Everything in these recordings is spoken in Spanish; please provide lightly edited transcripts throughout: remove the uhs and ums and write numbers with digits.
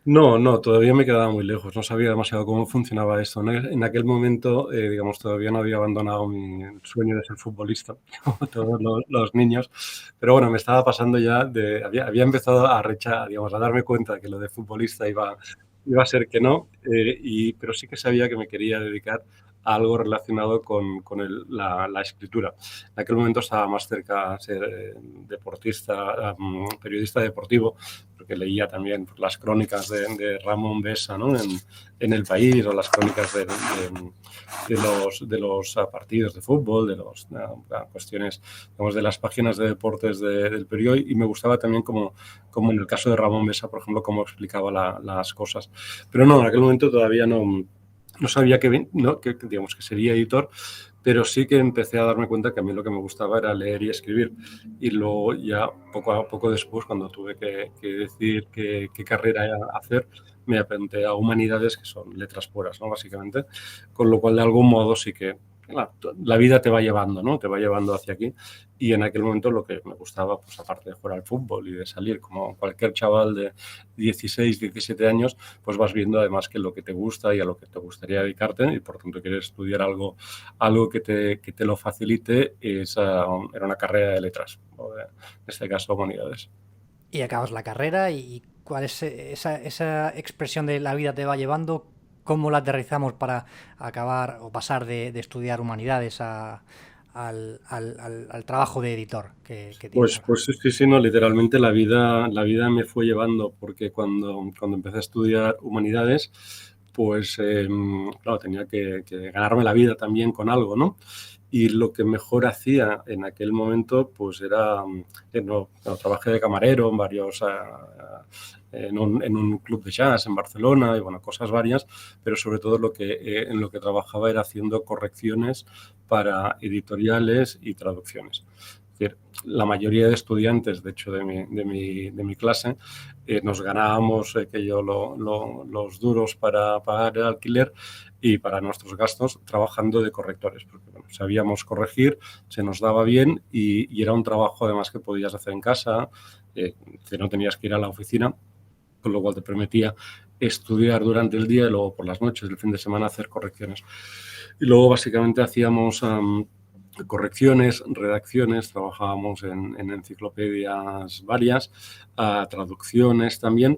No, no, todavía me quedaba muy lejos, no sabía demasiado cómo funcionaba esto. En aquel momento, digamos, todavía no había abandonado mi sueño de ser futbolista, como todos los niños, pero bueno, me estaba pasando ya había empezado digamos, a darme cuenta que lo de futbolista iba a ser que no, pero sí que sabía que me quería dedicar a algo relacionado con la escritura. En aquel momento estaba más cerca a ser deportista, periodista deportivo, porque leía también las crónicas de Ramón Besa, ¿no? En El País, o las crónicas de los partidos de fútbol, de las cuestiones, digamos, de las páginas de deportes del periódico, y me gustaba también como en el caso de Ramón Besa, por ejemplo, cómo explicaba las cosas. Pero no, en aquel momento todavía no sabía digamos, que sería editor, pero sí que empecé a darme cuenta que a mí lo que me gustaba era leer y escribir. Y luego ya poco a poco después, cuando tuve que decidir qué carrera hacer, me apunté a humanidades, que son letras puras, ¿no? Básicamente, con lo cual de algún modo sí que la vida te va llevando, ¿no? Te va llevando hacia aquí. Y en aquel momento lo que me gustaba, pues aparte de jugar al fútbol y de salir como cualquier chaval de 16, 17 años, pues vas viendo además que lo que te gusta y a lo que te gustaría dedicarte, y por tanto quieres estudiar algo que te lo facilite, era una carrera de letras, o en este caso humanidades. Y acabas la carrera y cuál es esa expresión de la vida te va llevando, cómo la aterrizamos para acabar o pasar de estudiar humanidades al trabajo de editor que tienes Pues, ahora. pues sí, sí, no, literalmente la vida me fue llevando, porque cuando empecé a estudiar humanidades, pues claro, tenía que ganarme la vida también con algo, ¿no? Y lo que mejor hacía en aquel momento, pues era, trabajé de camarero en en un club de jazz en Barcelona, y bueno, cosas varias, pero sobre todo en lo que trabajaba era haciendo correcciones para editoriales y traducciones. Es decir, la mayoría de estudiantes, de hecho, de mi clase, nos ganábamos los duros para pagar el alquiler y para nuestros gastos trabajando de correctores, porque bueno, sabíamos corregir, se nos daba bien, y era un trabajo además que podías hacer en casa, que no tenías que ir a la oficina, con lo cual te permitía estudiar durante el día y luego por las noches, el fin de semana, hacer correcciones. Y luego básicamente hacíamos correcciones, redacciones, trabajábamos en enciclopedias varias, traducciones también,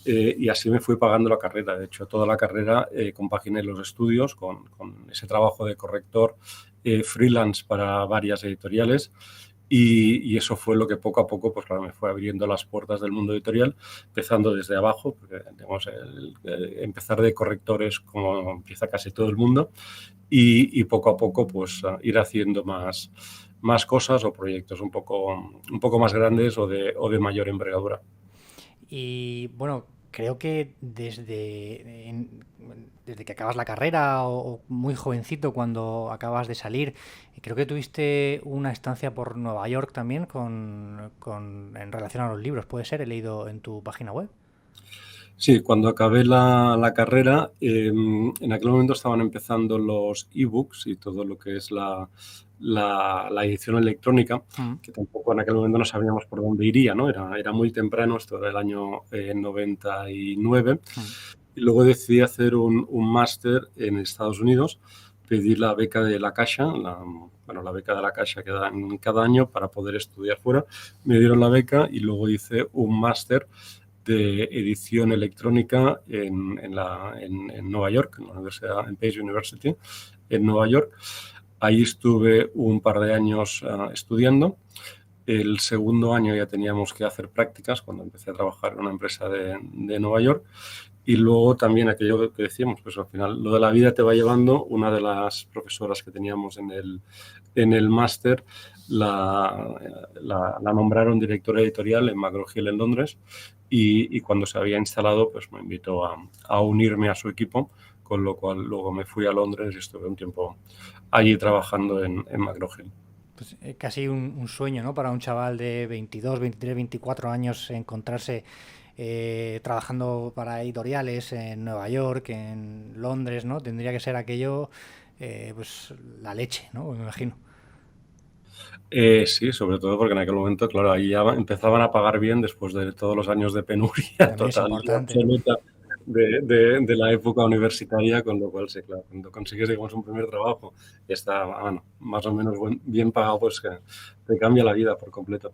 y así me fui pagando la carrera. De hecho, toda la carrera compaginé los estudios con ese trabajo de corrector freelance para varias editoriales. Y eso fue lo que poco a poco, pues claro, me fue abriendo las puertas del mundo editorial, empezando desde abajo, porque digamos, empezar de correctores como empieza casi todo el mundo, y poco a poco pues ir haciendo más cosas o proyectos un poco más grandes o de mayor envergadura. Y bueno, creo que desde que acabas la carrera o muy jovencito cuando acabas de salir, creo que tuviste una estancia por Nueva York también en relación a los libros, ¿puede ser? He leído en tu página web. Sí, cuando acabé la carrera, en aquel momento estaban empezando los ebooks y todo lo que es la edición electrónica, Mm. que tampoco en aquel momento no sabíamos por dónde iría, ¿no? Era muy temprano, esto era el año 99, Mm. y luego decidí hacer un máster en Estados Unidos, pedí la beca de la Caixa, la beca de la Caixa que dan cada año para poder estudiar fuera, me dieron la beca y luego hice un máster de edición electrónica en Nueva York, en la Universidad, en Pace University, en Nueva York. Ahí estuve un par de años estudiando. El segundo año ya teníamos que hacer prácticas cuando empecé a trabajar en una empresa de Nueva York. Y luego también aquello que decíamos, pues al final lo de la vida te va llevando. Una de las profesoras que teníamos en el máster la nombraron directora editorial en McGraw-Hill en Londres, y cuando se había instalado pues me invitó a unirme a su equipo, con lo cual luego me fui a Londres y estuve un tiempo allí trabajando en McGraw-Hill. Pues casi un sueño, ¿no? Para un chaval de 22, 23, 24 años encontrarse trabajando para editoriales en Nueva York, en Londres, ¿no? Tendría que ser aquello, pues la leche, ¿no? Me imagino. Sí, sobre todo porque en aquel momento, claro, ahí ya empezaban a pagar bien después de todos los años de penuria También es total y importante. absoluta. de la época universitaria, con lo cual, sí, claro, cuando consigues, digamos, un primer trabajo y está, bueno, más o menos bien pagado, pues que te cambia la vida por completo.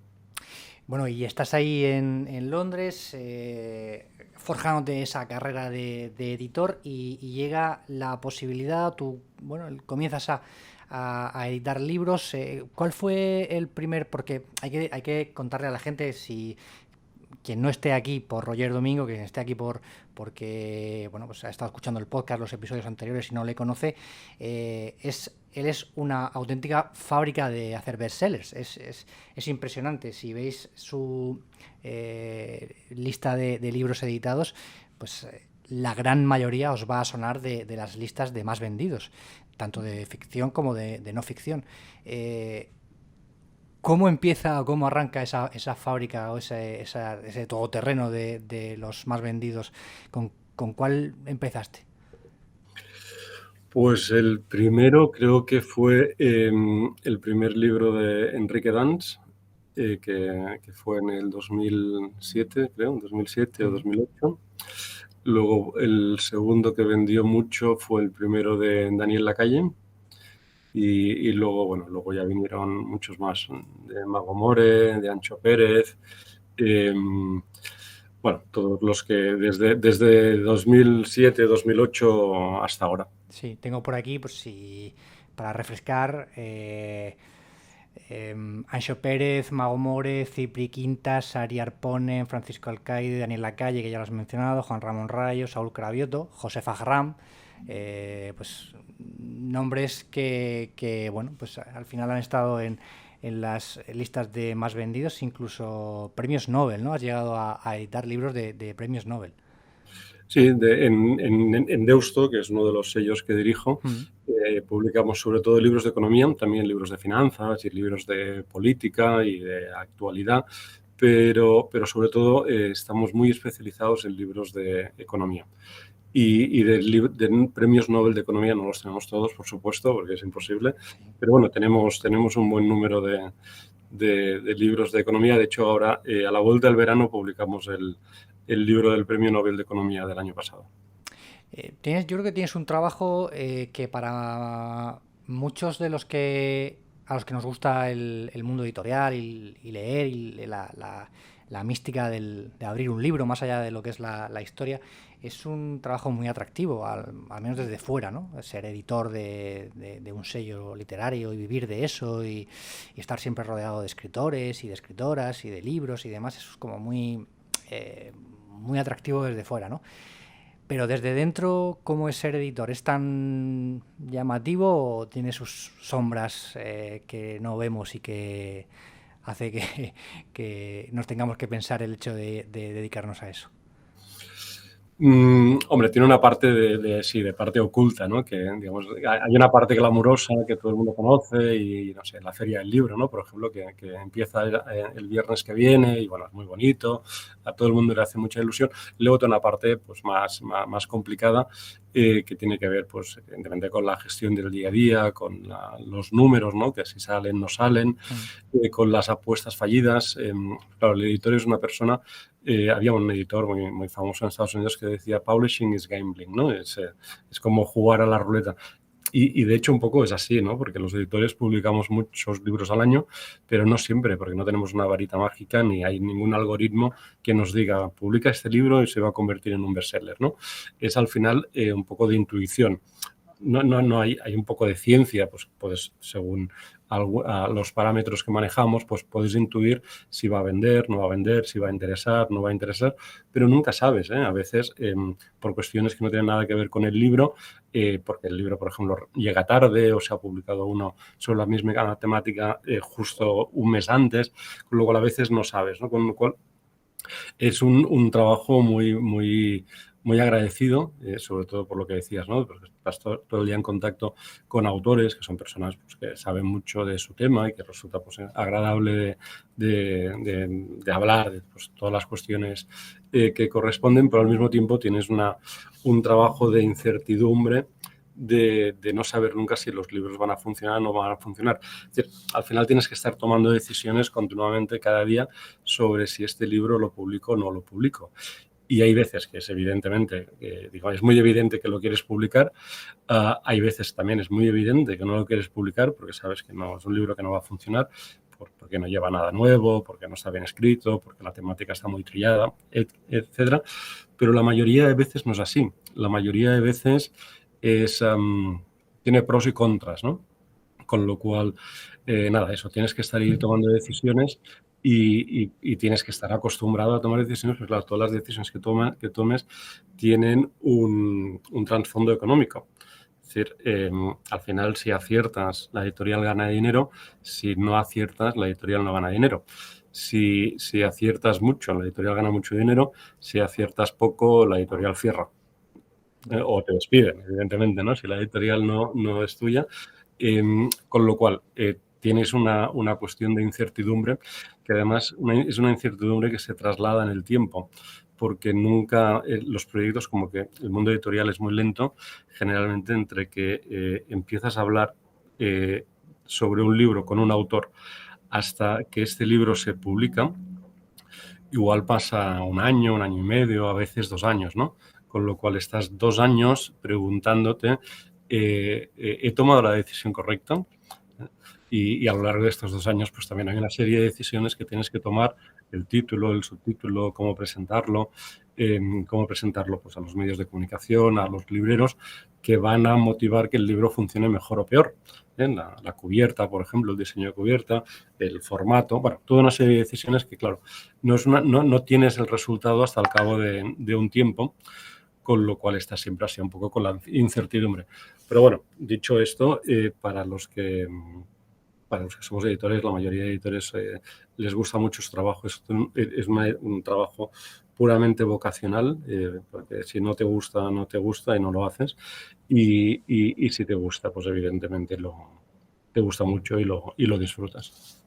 Bueno, y estás ahí en Londres, forjándote esa carrera de editor y llega la posibilidad, tú, bueno, comienzas a editar libros. ¿Cuál fue el primer? Porque hay que contarle a la gente, si quien no esté aquí por Roger Domingo, quien esté aquí porque bueno, pues ha estado escuchando el podcast, los episodios anteriores y no le conoce, él es una auténtica fábrica de hacer bestsellers. Es impresionante. Si veis su lista de libros editados, pues la gran mayoría os va a sonar de las listas de más vendidos, tanto de ficción como de no ficción. ¿Cómo empieza o cómo arranca esa fábrica o ese todoterreno de los más vendidos? ¿Con cuál empezaste? Pues el primero creo que fue el primer libro de Enrique Dans, que fue en el 2007, creo, 2007 o 2008. Luego el segundo que vendió mucho fue el primero de Daniel Lacalle. Y luego, bueno, luego ya vinieron muchos más, de Mago More, de Ancho Pérez, bueno, todos los que desde 2007, 2008 hasta ahora. Sí, tengo por aquí, pues si para refrescar, Anxo Pérez, Mago More, Cipri Quintas, Ari Arpone, Francisco Alcaide, Daniel Lacalle, que ya lo has mencionado, Juan Ramón Rayo, Saúl Cravioto, Josefa Gram, pues nombres que, bueno, pues al final han estado en las listas de más vendidos, incluso premios Nobel, ¿no? Has llegado a editar libros de premios Nobel. Sí, en Deusto, que es uno de los sellos que dirijo, publicamos sobre todo libros de economía, también libros de finanzas y libros de política y de actualidad, pero sobre todo estamos muy especializados en libros de economía. Y de premios Nobel de Economía no los tenemos todos, por supuesto, porque es imposible, pero bueno, tenemos un buen número de libros de economía. De hecho, ahora, a la vuelta del verano, publicamos el libro del Premio Nobel de Economía del año pasado. Yo creo que tienes un trabajo que para muchos de los que a los que nos gusta el mundo editorial y leer y la mística de abrir un libro más allá de lo que es la historia, es un trabajo muy atractivo, al menos desde fuera, ¿no? Ser editor de un sello literario y vivir de eso y estar siempre rodeado de escritores y de escritoras y de libros y demás, eso es como muy atractivo desde fuera, ¿no? Pero desde dentro, ¿cómo es ser editor? ¿Es tan llamativo o tiene sus sombras que no vemos y que hace que nos tengamos que pensar el hecho de dedicarnos a eso? Hombre, tiene una parte sí, de parte oculta, ¿no? Que, digamos, hay una parte glamurosa que todo el mundo conoce y, no sé, la Feria del Libro, ¿no? Por ejemplo, que empieza el viernes que viene y, bueno, es muy bonito, a todo el mundo le hace mucha ilusión. Luego tiene una parte, pues, más complicada que tiene que ver, pues, evidentemente con la gestión del día a día, con los números, ¿no? Que si salen, no salen, con las apuestas fallidas. Claro, el editor es una persona. Había un editor muy famoso en Estados Unidos que decía publishing is gambling, ¿no? Es como jugar a la ruleta. Y de hecho un poco es así, ¿no? Porque los editores publicamos muchos libros al año, pero no siempre, porque no tenemos una varita mágica ni hay ningún algoritmo que nos diga publica este libro y se va a convertir en un bestseller, ¿no? Es al final un poco de intuición. No hay un poco de ciencia, pues puedes, según los parámetros que manejamos, pues puedes intuir si va a vender, no va a vender, si va a interesar, no va a interesar, pero nunca sabes, ¿eh? A veces por cuestiones que no tienen nada que ver con el libro, porque el libro, por ejemplo, llega tarde o se ha publicado uno sobre la misma temática justo un mes antes, luego a veces no sabes, ¿no? Con lo cual es un trabajo muy agradecido, sobre todo por lo que decías, ¿no? Porque estás todo el día en contacto con autores, que son personas pues, que saben mucho de su tema y que resulta pues, agradable de hablar de pues, todas las cuestiones que corresponden, pero al mismo tiempo tienes un trabajo de incertidumbre de no saber nunca si los libros van a funcionar o no van a funcionar. Es decir, al final tienes que estar tomando decisiones continuamente cada día sobre si este libro lo publico o no lo publico. Y hay veces que es evidentemente, digo, es muy evidente que lo quieres publicar. Hay veces también es muy evidente que no lo quieres publicar porque sabes que no es un libro que no va a funcionar, porque no lleva nada nuevo, porque no está bien escrito, porque la temática está muy trillada, etcétera. Pero la mayoría de veces no es así. La mayoría de veces tiene pros y contras, ¿no? Con lo cual, nada, eso, tienes que estar ahí tomando decisiones y tienes que estar acostumbrado a tomar decisiones, porque claro, todas las decisiones que tomes tienen un trasfondo económico. Es decir, al final, si aciertas, la editorial gana dinero; si no aciertas, la editorial no gana dinero. Si aciertas mucho, la editorial gana mucho dinero; si aciertas poco, la editorial cierra. O te despiden, evidentemente, ¿no? Si la editorial no es tuya. Con lo cual, tienes una cuestión de incertidumbre, que además es una incertidumbre que se traslada en el tiempo, porque nunca los proyectos, como que el mundo editorial es muy lento, generalmente entre que empiezas a hablar sobre un libro con un autor hasta que este libro se publica, igual pasa un año y medio, a veces 2 años, ¿no? Con lo cual estás 2 años preguntándote, ¿he tomado la decisión correcta? Y a lo largo de estos 2 años, pues también hay una serie de decisiones que tienes que tomar: el título, el subtítulo, cómo presentarlo, pues a los medios de comunicación, a los libreros, que van a motivar que el libro funcione mejor o peor. La cubierta, por ejemplo, el diseño de cubierta, el formato, bueno, toda una serie de decisiones que, claro, no tienes el resultado hasta el cabo de un tiempo, con lo cual estás siempre así un poco con la incertidumbre. Pero bueno, dicho esto, para los que somos editores, la mayoría de editores les gusta mucho su trabajo. Es un trabajo puramente vocacional, porque si no te gusta, no te gusta y no lo haces. Y si te gusta, pues evidentemente te gusta mucho y lo disfrutas.